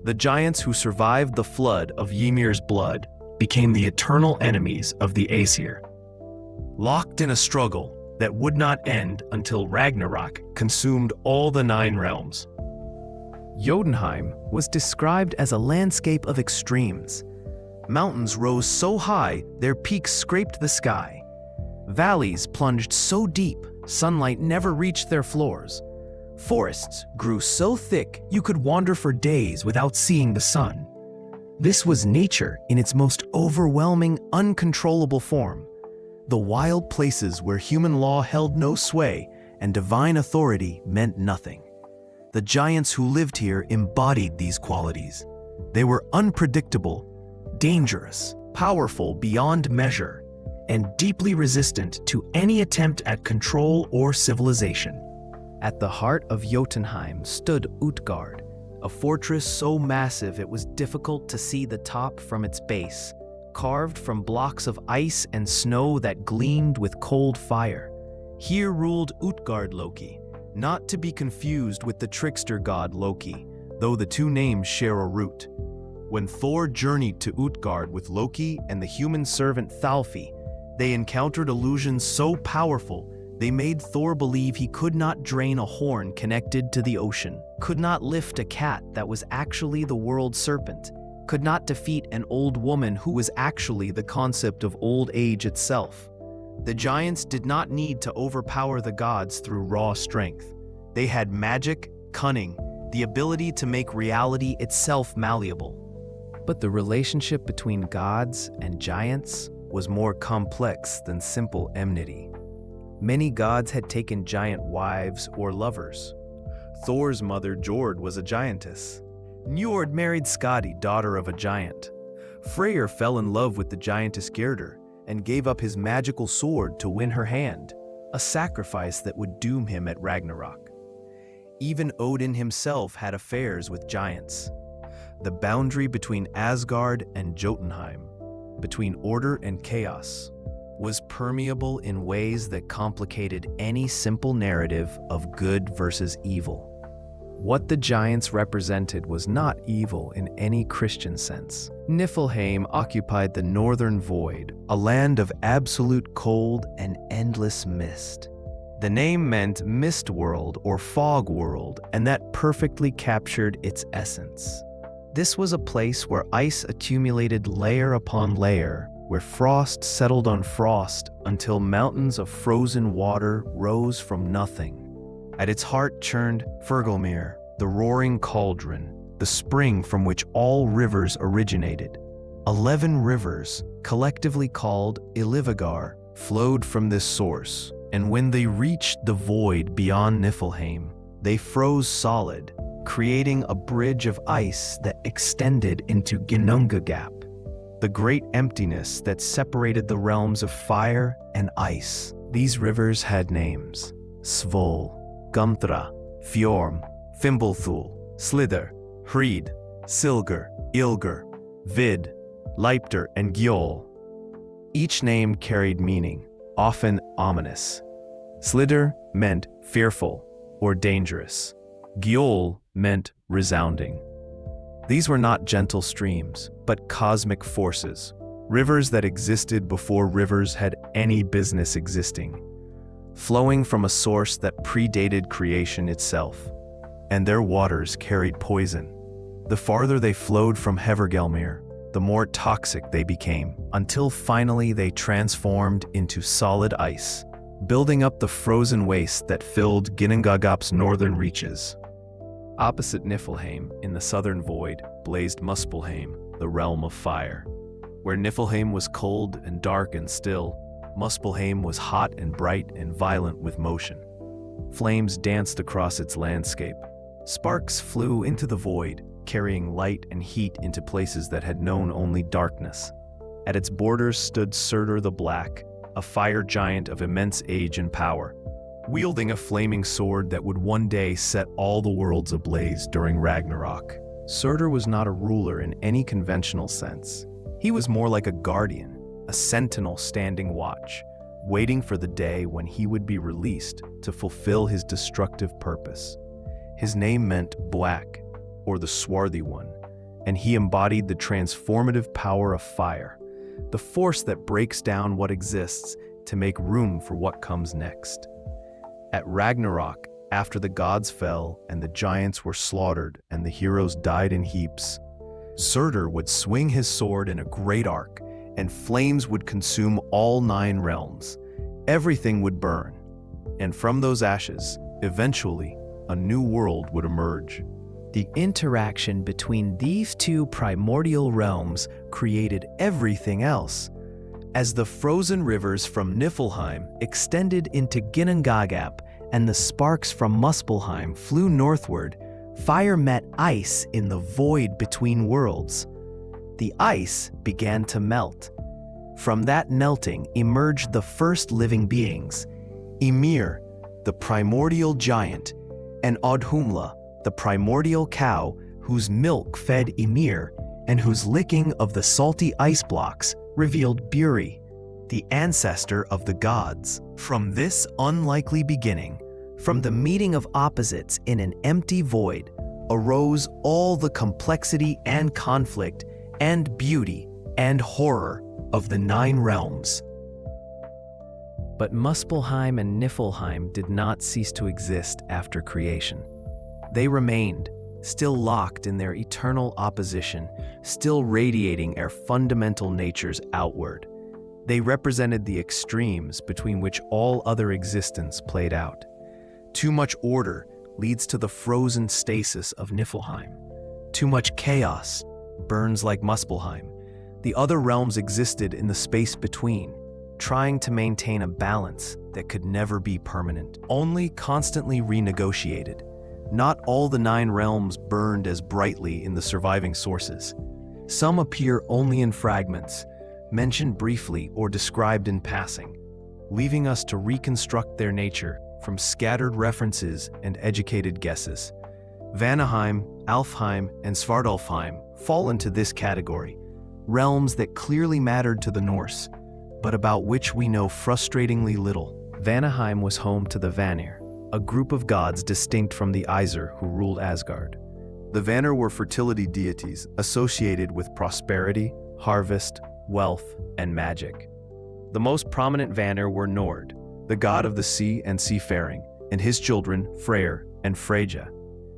The giants who survived the flood of Ymir's blood became the eternal enemies of the Aesir, locked in a struggle that would not end until Ragnarok consumed all the Nine Realms. Jotunheim was described as a landscape of extremes. Mountains rose so high their peaks scraped the sky. Valleys plunged so deep sunlight never reached their floors. Forests grew so thick you could wander for days without seeing the sun. This was nature in its most overwhelming, uncontrollable form. The wild places where human law held no sway and divine authority meant nothing. The giants who lived here embodied these qualities. They were unpredictable, dangerous, powerful beyond measure, and deeply resistant to any attempt at control or civilization. At the heart of Jotunheim stood Utgard, a fortress so massive it was difficult to see the top from its base, carved from blocks of ice and snow that gleamed with cold fire. Here ruled Utgard Loki, not to be confused with the trickster god Loki, though the two names share a root. When Thor journeyed to Utgard with Loki and the human servant Thalfi, they encountered illusions so powerful they made Thor believe he could not drain a horn connected to the ocean, could not lift a cat that was actually the world serpent, could not defeat an old woman who was actually the concept of old age itself. The giants did not need to overpower the gods through raw strength. They had magic, cunning, the ability to make reality itself malleable. But the relationship between gods and giants was more complex than simple enmity. Many gods had taken giant wives or lovers. Thor's mother Jord was a giantess. Njord married Skadi, daughter of a giant. Freyr fell in love with the giantess Gerdr and gave up his magical sword to win her hand, a sacrifice that would doom him at Ragnarok. Even Odin himself had affairs with giants. The boundary between Asgard and Jotunheim, between order and chaos, was permeable in ways that complicated any simple narrative of good versus evil. What the giants represented was not evil in any Christian sense. Niflheim occupied the northern void, a land of absolute cold and endless mist. The name meant mist world or fog world, and that perfectly captured its essence. This was a place where ice accumulated layer upon layer, where frost settled on frost until mountains of frozen water rose from nothing. At its heart churned Fergelmir, the roaring cauldron, the spring from which all rivers originated. 11 rivers, collectively called Ilivagar, flowed from this source, and when they reached the void beyond Niflheim, they froze solid, creating a bridge of ice that extended into Ginnunga Gap, the great emptiness that separated the realms of fire and ice. These rivers had names: Svol, Gumthra, Fjorm, Fimbulthul, Slither, Hreid, Silger, Ilger, Vid, Leipter, and Gjol. Each name carried meaning, often ominous. Slither meant fearful or dangerous. Gjol meant resounding. These were not gentle streams, but cosmic forces, rivers that existed before rivers had any business existing, flowing from a source that predated creation itself, and their waters carried poison. The farther they flowed from Hvergelmir, the more toxic they became, until finally they transformed into solid ice, building up the frozen waste that filled Ginnungagap's northern reaches. Opposite Niflheim, in the southern void, blazed Muspelheim, the realm of fire. Where Niflheim was cold and dark and still, Muspelheim was hot and bright and violent with motion. Flames danced across its landscape. Sparks flew into the void, carrying light and heat into places that had known only darkness. At its borders stood Surtur the Black, a fire giant of immense age and power, wielding a flaming sword that would one day set all the worlds ablaze during Ragnarok. Surtur was not a ruler in any conventional sense. He was more like a guardian, a sentinel standing watch, waiting for the day when he would be released to fulfill his destructive purpose. His name meant Black, or the Swarthy One, and he embodied the transformative power of fire, the force that breaks down what exists to make room for what comes next. At Ragnarok, after the gods fell and the giants were slaughtered and the heroes died in heaps, Surtur would swing his sword in a great arc, and flames would consume all 9 realms. Everything would burn, and from those ashes, eventually, a new world would emerge. The interaction between these two primordial realms created everything else. As the frozen rivers from Niflheim extended into Ginnungagap and the sparks from Muspelheim flew northward, fire met ice in the void between worlds. The ice began to melt. From that melting emerged the first living beings, Ymir, the primordial giant, and Audhumla, the primordial cow whose milk fed Ymir and whose licking of the salty ice blocks revealed Buri, the ancestor of the gods. From this unlikely beginning, from the meeting of opposites in an empty void, arose all the complexity and conflict and beauty and horror of the 9 realms. But Muspelheim and Niflheim did not cease to exist after creation. They remained, still locked in their eternal opposition, still radiating their fundamental natures outward. They represented the extremes between which all other existence played out. Too much order leads to the frozen stasis of Niflheim. Too much chaos burns like Muspelheim. The other realms existed in the space between, trying to maintain a balance that could never be permanent, only constantly renegotiated. Not all the 9 realms burned as brightly in the surviving sources. Some appear only in fragments, mentioned briefly or described in passing, leaving us to reconstruct their nature from scattered references and educated guesses. Vanaheim, Alfheim, and Svartalfheim fall into this category, realms that clearly mattered to the Norse, but about which we know frustratingly little. Vanaheim was home to the Vanir, a group of gods distinct from the Aesir who ruled Asgard. The Vanir were fertility deities associated with prosperity, harvest, wealth, and magic. The most prominent Vanir were Nord, the god of the sea and seafaring, and his children, Freyr and Freyja.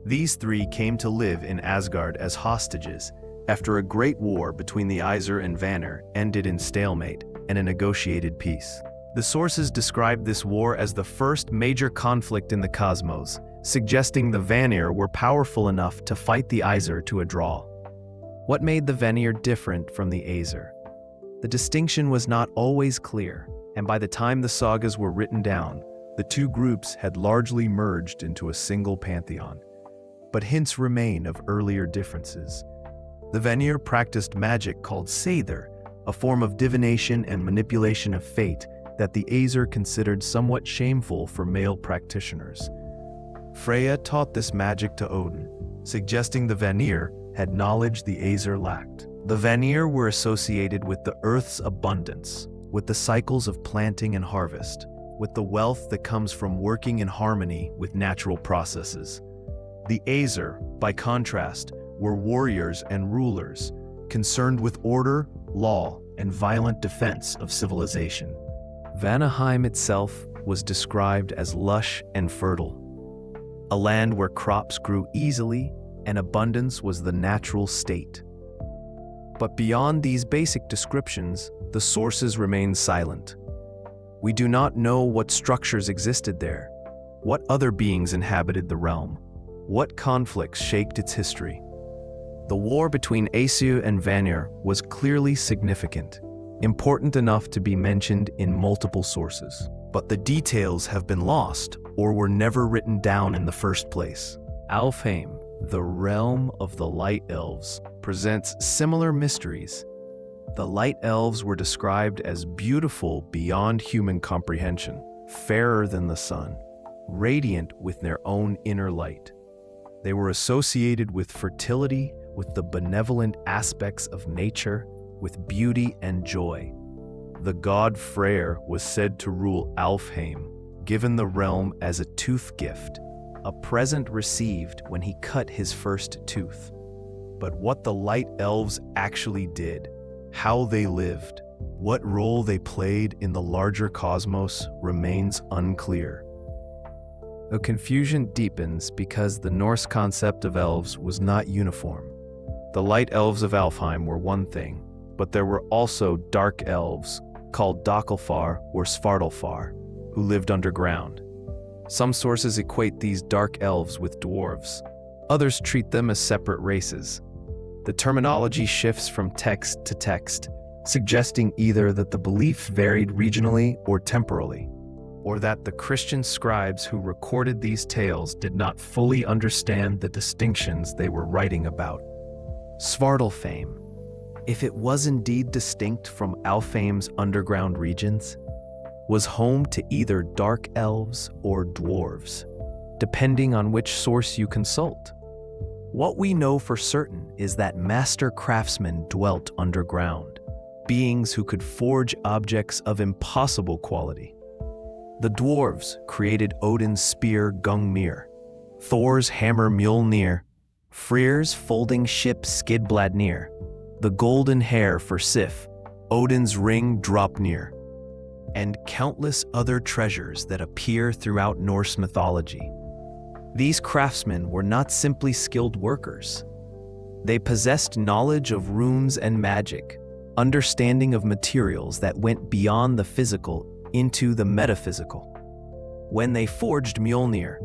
These 3 came to live in Asgard as hostages after a great war between the Aesir and Vanir ended in stalemate and a negotiated peace. The sources describe this war as the first major conflict in the cosmos, suggesting the Vanir were powerful enough to fight the Aesir to a draw. What made the Vanir different from the Aesir? The distinction was not always clear, and by the time the sagas were written down, the 2 groups had largely merged into a single pantheon. But hints remain of earlier differences. The Vanir practiced magic called Seidr, a form of divination and manipulation of fate that the Aesir considered somewhat shameful for male practitioners. Freya taught this magic to Odin, suggesting the Vanir had knowledge the Aesir lacked. The Vanir were associated with the earth's abundance, with the cycles of planting and harvest, with the wealth that comes from working in harmony with natural processes. The Aesir, by contrast, were warriors and rulers, concerned with order, law, and violent defense of civilization. Vanaheim itself was described as lush and fertile, a land where crops grew easily and abundance was the natural state. But beyond these basic descriptions, the sources remain silent. We do not know what structures existed there, what other beings inhabited the realm, what conflicts shaped its history. The war between Aesir and Vanir was clearly significant, important enough to be mentioned in multiple sources. But the details have been lost or were never written down in the first place. Alfheim, the realm of the Light Elves, presents similar mysteries. The light elves were described as beautiful beyond human comprehension, fairer than the sun, radiant with their own inner light. They were associated with fertility, with the benevolent aspects of nature, with beauty and joy. The god Freyr was said to rule Alfheim, given the realm as a tooth gift, a present received when he cut his first tooth. But what the light elves actually did, how they lived, what role they played in the larger cosmos remains unclear. The confusion deepens because the Norse concept of elves was not uniform. The light elves of Alfheim were one thing, but there were also dark elves, called Dokalfar or Svartalfheim, who lived underground. Some sources equate these dark elves with dwarves. Others treat them as separate races. The terminology shifts from text to text, suggesting either that the belief varied regionally or temporally, or that the Christian scribes who recorded these tales did not fully understand the distinctions they were writing about. Svartalfheim, if it was indeed distinct from Alfheim's underground regions, was home to either dark elves or dwarves, depending on which source you consult. What we know for certain is that master craftsmen dwelt underground, beings who could forge objects of impossible quality. The dwarves created Odin's spear Gungnir, Thor's hammer Mjolnir, Freyr's folding ship Skidbladnir, the golden hair for Sif, Odin's ring Draupnir, and countless other treasures that appear throughout Norse mythology. These craftsmen were not simply skilled workers. They possessed knowledge of runes and magic, understanding of materials that went beyond the physical into the metaphysical. When they forged Mjolnir,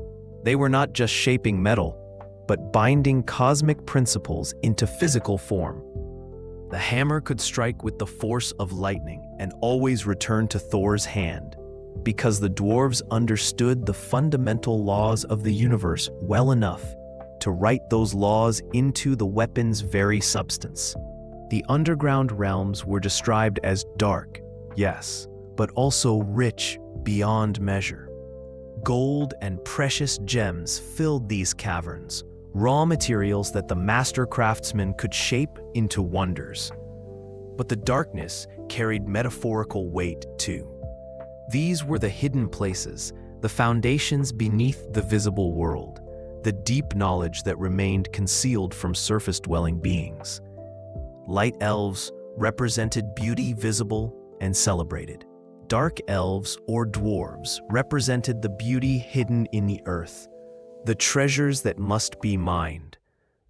they were not just shaping metal, but binding cosmic principles into physical form. The hammer could strike with the force of lightning and always return to Thor's hand, because the dwarves understood the fundamental laws of the universe well enough to write those laws into the weapon's very substance. The underground realms were described as dark, yes, but also rich beyond measure. Gold and precious gems filled these caverns, raw materials that the master craftsmen could shape into wonders. But the darkness carried metaphorical weight too. These were the hidden places, the foundations beneath the visible world, the deep knowledge that remained concealed from surface-dwelling beings. Light elves represented beauty visible and celebrated. Dark elves or dwarves represented the beauty hidden in the earth, the treasures that must be mined,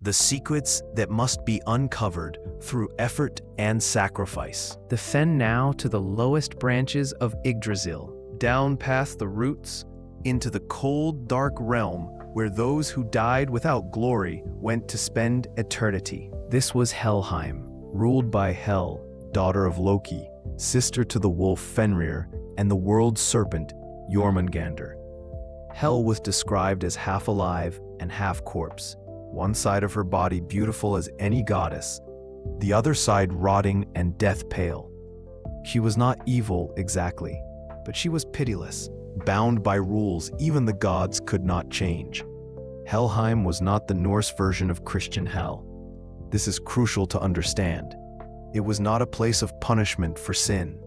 the secrets that must be uncovered through effort and sacrifice. Descend now to the lowest branches of Yggdrasil, down past the roots, into the cold, dark realm where those who died without glory went to spend eternity. This was Helheim, ruled by Hel, daughter of Loki, sister to the wolf Fenrir, and the world serpent Jormungandr. Hel was described as half alive and half corpse, one side of her body beautiful as any goddess, the other side rotting and death pale. She was not evil exactly, but she was pitiless, bound by rules even the gods could not change. Helheim was not the Norse version of Christian hell. This is crucial to understand. It was not a place of punishment for sin.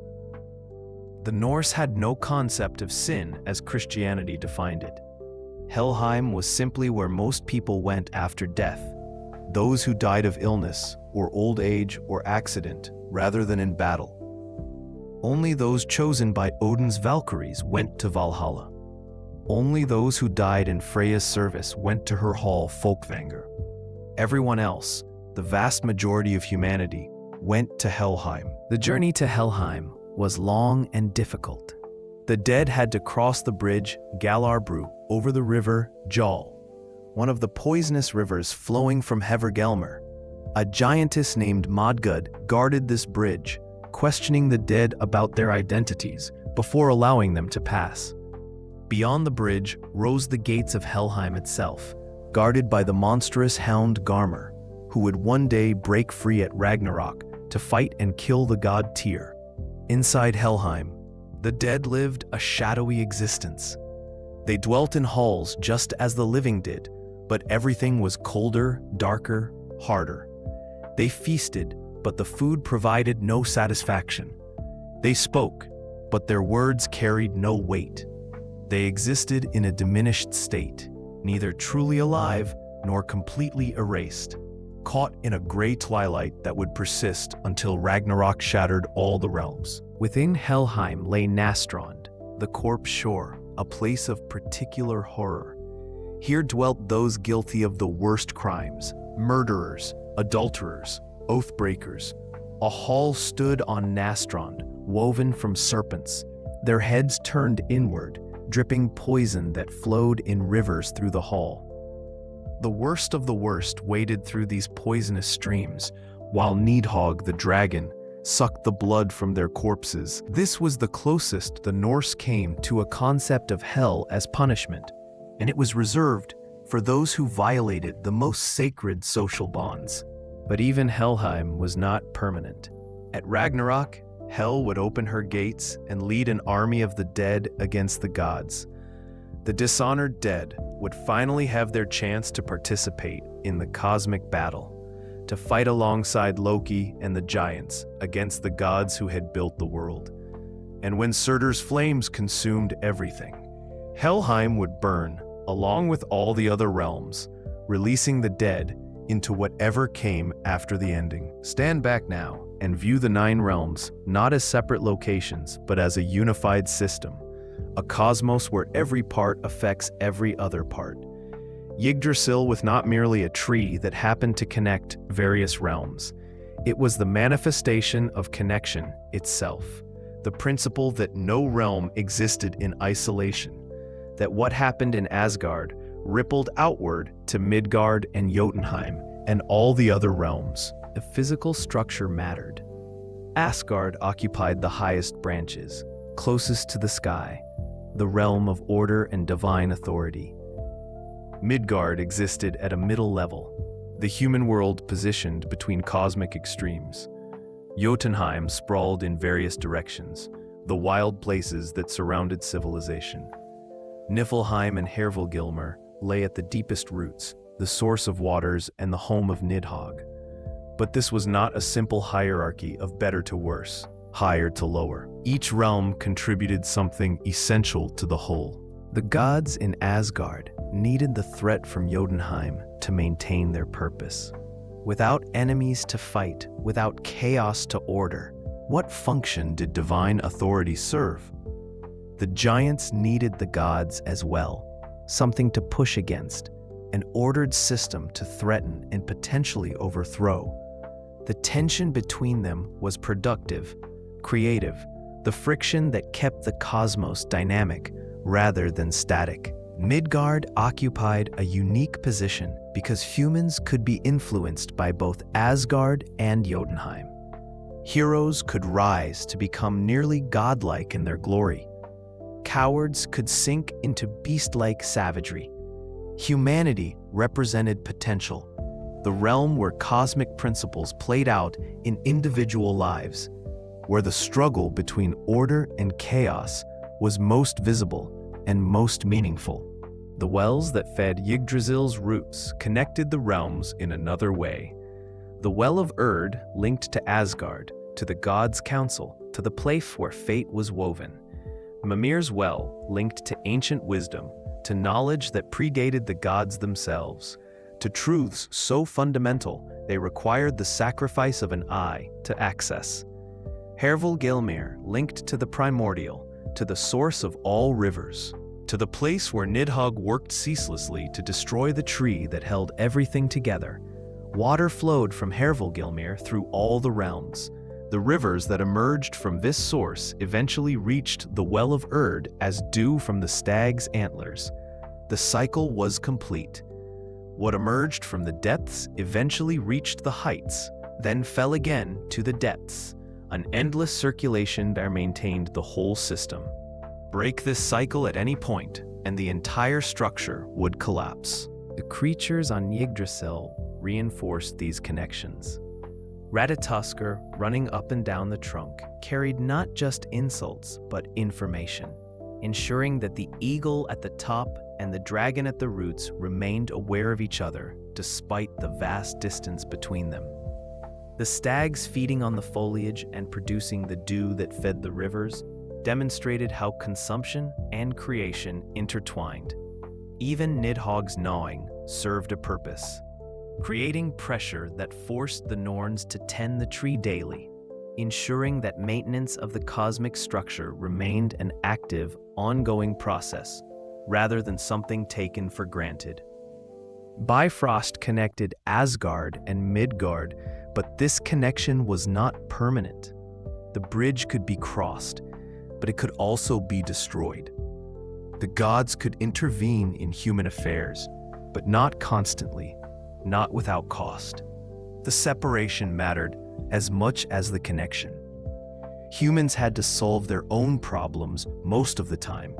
The Norse had no concept of sin as Christianity defined it. Helheim was simply where most people went after death, those who died of illness or old age or accident rather than in battle. Only those chosen by Odin's Valkyries went to Valhalla. Only those who died in Freya's service went to her hall Folkvanger. Everyone else, the vast majority of humanity, went to Helheim. The journey to Helheim was long and difficult. The dead had to cross the bridge Galarbru over the river Jarl, one of the poisonous rivers flowing from Hevergelmir. A giantess named Modgud guarded this bridge, questioning the dead about their identities before allowing them to pass. Beyond the bridge rose the gates of Helheim itself, guarded by the monstrous hound Garmr, who would one day break free at Ragnarok to fight and kill the god Tyr. Inside Helheim, the dead lived a shadowy existence. They dwelt in halls just as the living did, but everything was colder, darker, harder. They feasted, but the food provided no satisfaction. They spoke, but their words carried no weight. They existed in a diminished state, neither truly alive nor completely erased, caught in a gray twilight that would persist until Ragnarok shattered all the realms. Within Helheim lay Nastrond, the corpse shore, a place of particular horror. Here dwelt those guilty of the worst crimes, murderers, adulterers, oath-breakers. A hall stood on Nastrond, woven from serpents, their heads turned inward, dripping poison that flowed in rivers through the hall. The worst of the worst waded through these poisonous streams, while Nidhogg the dragon sucked the blood from their corpses. This was the closest the Norse came to a concept of hell as punishment, and it was reserved for those who violated the most sacred social bonds. But even Helheim was not permanent. At Ragnarok, Hell would open her gates and lead an army of the dead against the gods. The dishonored dead would finally have their chance to participate in the cosmic battle, to fight alongside Loki and the giants against the gods who had built the world. And when Surtur's flames consumed everything, Helheim would burn along with all the other realms, releasing the dead into whatever came after the ending. Stand back now and view the Nine Realms not as separate locations, but as a unified system, a cosmos where every part affects every other part. Yggdrasil was not merely a tree that happened to connect various realms. It was the manifestation of connection itself, the principle that no realm existed in isolation, that what happened in Asgard rippled outward to Midgard and Jotunheim and all the other realms. The physical structure mattered. Asgard occupied the highest branches, closest to the sky, the realm of order and divine authority. Midgard existed at a middle level, the human world positioned between cosmic extremes. Jotunheim sprawled in various directions, the wild places that surrounded civilization. Niflheim and Helheim lay at the deepest roots, the source of waters and the home of Nidhogg. But this was not a simple hierarchy of better to worse, higher to lower. Each realm contributed something essential to the whole. The gods in Asgard needed the threat from Jotunheim to maintain their purpose. Without enemies to fight, without chaos to order, what function did divine authority serve? The giants needed the gods as well, something to push against, an ordered system to threaten and potentially overthrow. The tension between them was productive, creative, the friction that kept the cosmos dynamic rather than static. Midgard occupied a unique position because humans could be influenced by both Asgard and Jotunheim. Heroes could rise to become nearly godlike in their glory. Cowards could sink into beast-like savagery. Humanity represented potential, the realm where cosmic principles played out in individual lives, where the struggle between order and chaos was most visible and most meaningful. The wells that fed Yggdrasil's roots connected the realms in another way. The Well of Urd linked to Asgard, to the gods' council, to the place where fate was woven. Mimir's Well linked to ancient wisdom, to knowledge that predated the gods themselves, to truths so fundamental they required the sacrifice of an eye to access. Helheim linked to the primordial, to the source of all rivers, to the place where Nidhogg worked ceaselessly to destroy the tree that held everything together. Water flowed from Helheim through all the realms. The rivers that emerged from this source eventually reached the Well of Urd as dew from the stag's antlers. The cycle was complete. What emerged from the depths eventually reached the heights, then fell again to the depths. An endless circulation that maintained the whole system. Break this cycle at any point, and the entire structure would collapse. The creatures on Yggdrasil reinforced these connections. Ratatoskr, running up and down the trunk, carried not just insults, but information, ensuring that the eagle at the top and the dragon at the roots remained aware of each other despite the vast distance between them. The stags feeding on the foliage and producing the dew that fed the rivers demonstrated how consumption and creation intertwined. Even Nidhogg's gnawing served a purpose, creating pressure that forced the Norns to tend the tree daily, ensuring that maintenance of the cosmic structure remained an active, ongoing process, rather than something taken for granted. Bifrost connected Asgard and Midgard, but this connection was not permanent. The bridge could be crossed, but it could also be destroyed. The gods could intervene in human affairs, but not constantly, not without cost. The separation mattered as much as the connection. Humans had to solve their own problems most of the time,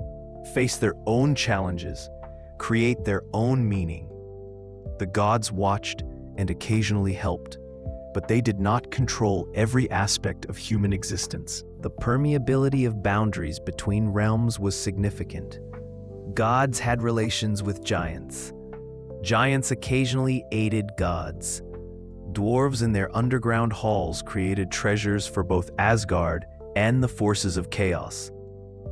face their own challenges, create their own meaning. The gods watched and occasionally helped, but they did not control every aspect of human existence. The permeability of boundaries between realms was significant. Gods had relations with giants. Giants occasionally aided gods. Dwarves in their underground halls created treasures for both Asgard and the forces of chaos.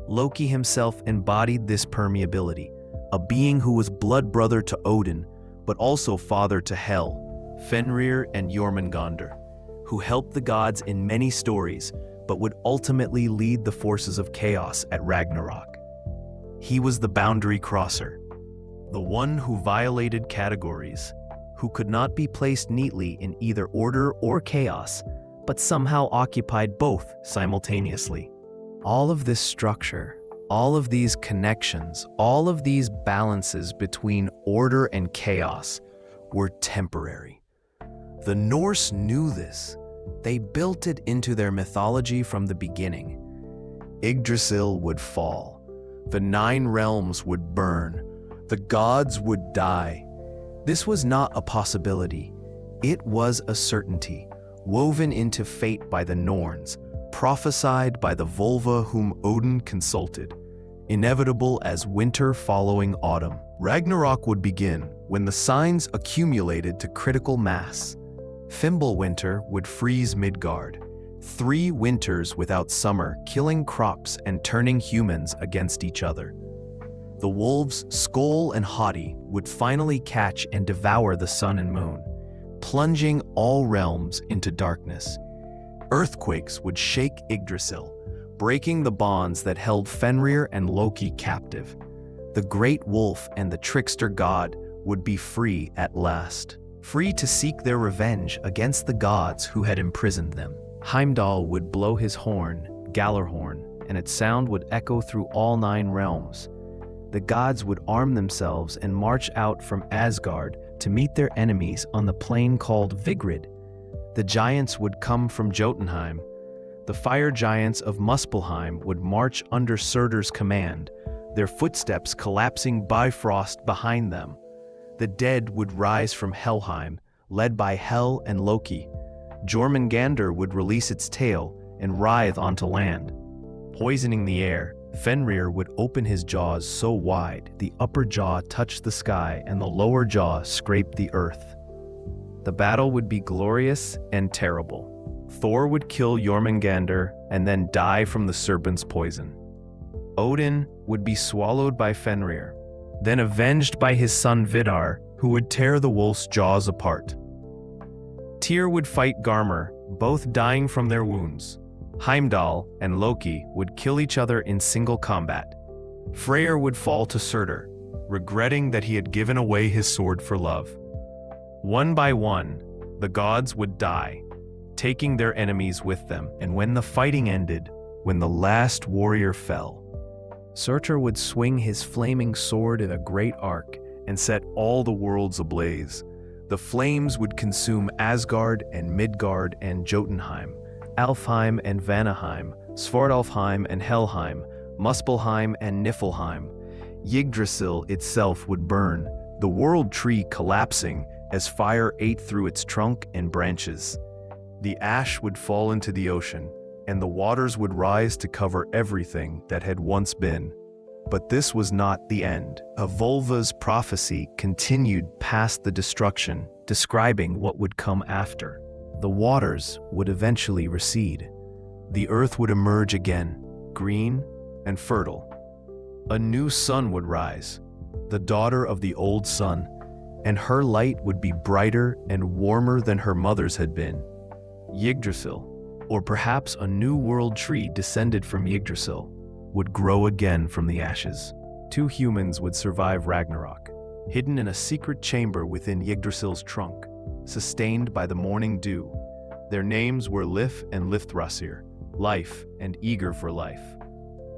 Loki himself embodied this permeability, a being who was blood brother to Odin, but also father to Hel, Fenrir and Jormungandr, who helped the gods in many stories, but would ultimately lead the forces of chaos at Ragnarok. He was the boundary crosser, the one who violated categories, who could not be placed neatly in either order or chaos, but somehow occupied both simultaneously. All of this structure, all of these connections, all of these balances between order and chaos were temporary. The Norse knew this. They built it into their mythology from the beginning. Yggdrasil would fall. The Nine Realms would burn. The gods would die. This was not a possibility. It was a certainty, woven into fate by the Norns, prophesied by the Volva whom Odin consulted, inevitable as winter following autumn. Ragnarok would begin when the signs accumulated to critical mass. Fimbulwinter would freeze Midgard, 3 winters without summer, killing crops and turning humans against each other. The wolves, Skoll and Hati, would finally catch and devour the sun and moon, plunging all realms into darkness. Earthquakes would shake Yggdrasil, breaking the bonds that held Fenrir and Loki captive. The great wolf and the trickster god would be free at last, free to seek their revenge against the gods who had imprisoned them. Heimdall would blow his horn, Gallarhorn, and its sound would echo through all 9 realms. The gods would arm themselves and march out from Asgard to meet their enemies on the plain called Vigrid. The giants would come from Jotunheim. The fire giants of Muspelheim would march under Surtur's command, their footsteps collapsing Bifrost behind them. The dead would rise from Helheim, led by Hel and Loki. Jormungandr would release its tail and writhe onto land. Poisoning the air, Fenrir would open his jaws so wide the upper jaw touched the sky and the lower jaw scraped the earth. The battle would be glorious and terrible. Thor would kill Jormungandr and then die from the serpent's poison. Odin would be swallowed by Fenrir, then avenged by his son Vidar, who would tear the wolf's jaws apart. Tyr would fight Garmr, both dying from their wounds. Heimdall and Loki would kill each other in single combat. Freyr would fall to Surtur, regretting that he had given away his sword for love. One by one, the gods would die, taking their enemies with them, and when the fighting ended, when the last warrior fell, Surtur would swing his flaming sword in a great arc and set all the worlds ablaze. The flames would consume Asgard and Midgard and Jotunheim, Alfheim and Vanaheim, Svartalfheim and Helheim, Muspelheim and Niflheim. Yggdrasil itself would burn, the world tree collapsing as fire ate through its trunk and branches. The ash would fall into the ocean, and the waters would rise to cover everything that had once been. But this was not the end. Volva's prophecy continued past the destruction, describing what would come after. The waters would eventually recede. The earth would emerge again, green and fertile. A new sun would rise, the daughter of the old sun, and her light would be brighter and warmer than her mother's had been. Yggdrasil, or perhaps a new world tree descended from Yggdrasil, would grow again from the ashes. 2 humans would survive Ragnarok, hidden in a secret chamber within Yggdrasil's trunk, sustained by the morning dew. Their names were Lif and Lifthrasir, life and eager for life.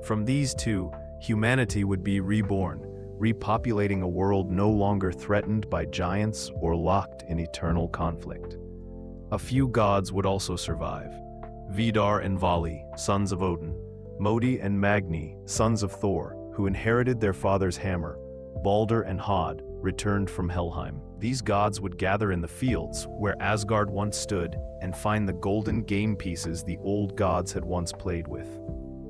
From these 2, humanity would be reborn, repopulating a world no longer threatened by giants or locked in eternal conflict. A few gods would also survive: Vidar and Vali, sons of Odin; Modi and Magni, sons of Thor, who inherited their father's hammer; Balder and Hod, returned from Helheim. These gods would gather in the fields where Asgard once stood and find the golden game pieces the old gods had once played with,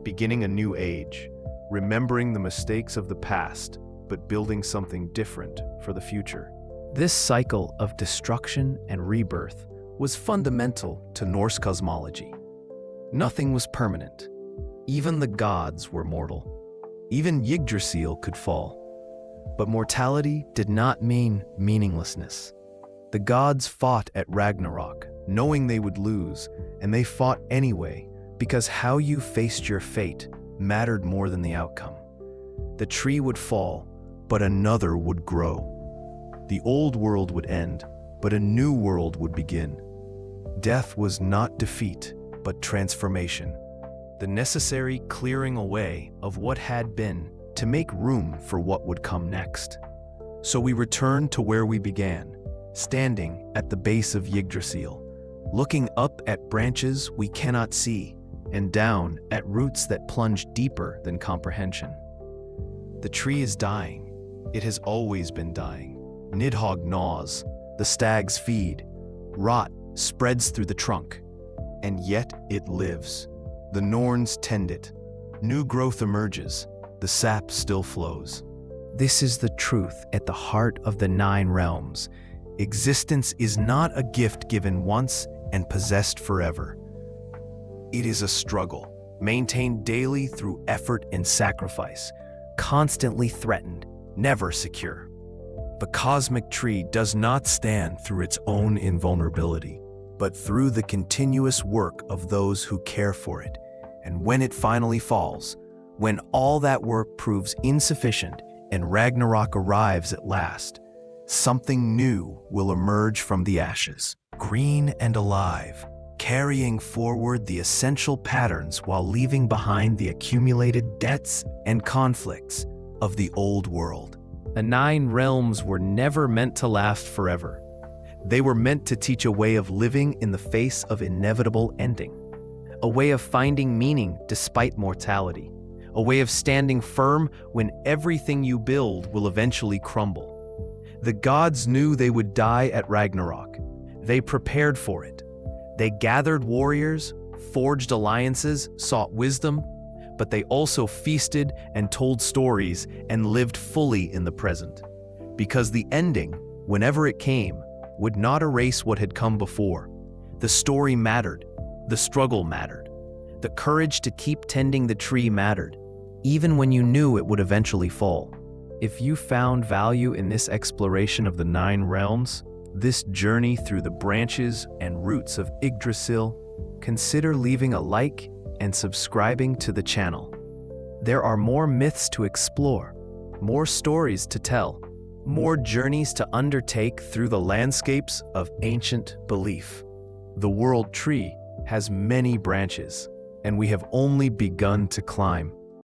beginning a new age, remembering the mistakes of the past, but building something different for the future. This cycle of destruction and rebirth was fundamental to Norse cosmology. Nothing was permanent. Even the gods were mortal. Even Yggdrasil could fall. But mortality did not mean meaninglessness. The gods fought at Ragnarok, knowing they would lose, and they fought anyway, because how you faced your fate mattered more than the outcome. The tree would fall, but another would grow. The old world would end, but a new world would begin. Death was not defeat, but transformation. The necessary clearing away of what had been to make room for what would come next. So we return to where we began, standing at the base of Yggdrasil, looking up at branches we cannot see, and down at roots that plunge deeper than comprehension. The tree is dying. It has always been dying. Nidhogg gnaws, the stags feed, rot spreads through the trunk, and yet it lives. The Norns tend it. New growth emerges. The sap still flows. This is the truth at the heart of the 9 realms. Existence is not a gift given once and possessed forever. It is a struggle, maintained daily through effort and sacrifice, constantly threatened, never secure. The cosmic tree does not stand through its own invulnerability, but through the continuous work of those who care for it. And when it finally falls, when all that work proves insufficient and Ragnarok arrives at last, something new will emerge from the ashes, green and alive, carrying forward the essential patterns while leaving behind the accumulated debts and conflicts of the old world. The 9 realms were never meant to last forever. They were meant to teach a way of living in the face of inevitable ending, a way of finding meaning despite mortality, a way of standing firm when everything you build will eventually crumble. The gods knew they would die at Ragnarok. They prepared for it. They gathered warriors, forged alliances, sought wisdom, but they also feasted and told stories and lived fully in the present. Because the ending, whenever it came, would not erase what had come before. The story mattered. The struggle mattered. The courage to keep tending the tree mattered, even when you knew it would eventually fall. If you found value in this exploration of the 9 realms, this journey through the branches and roots of Yggdrasil, consider leaving a like and subscribing to the channel. There are more myths to explore, more stories to tell, more journeys to undertake through the landscapes of ancient belief. The world tree has many branches, and we have only begun to climb.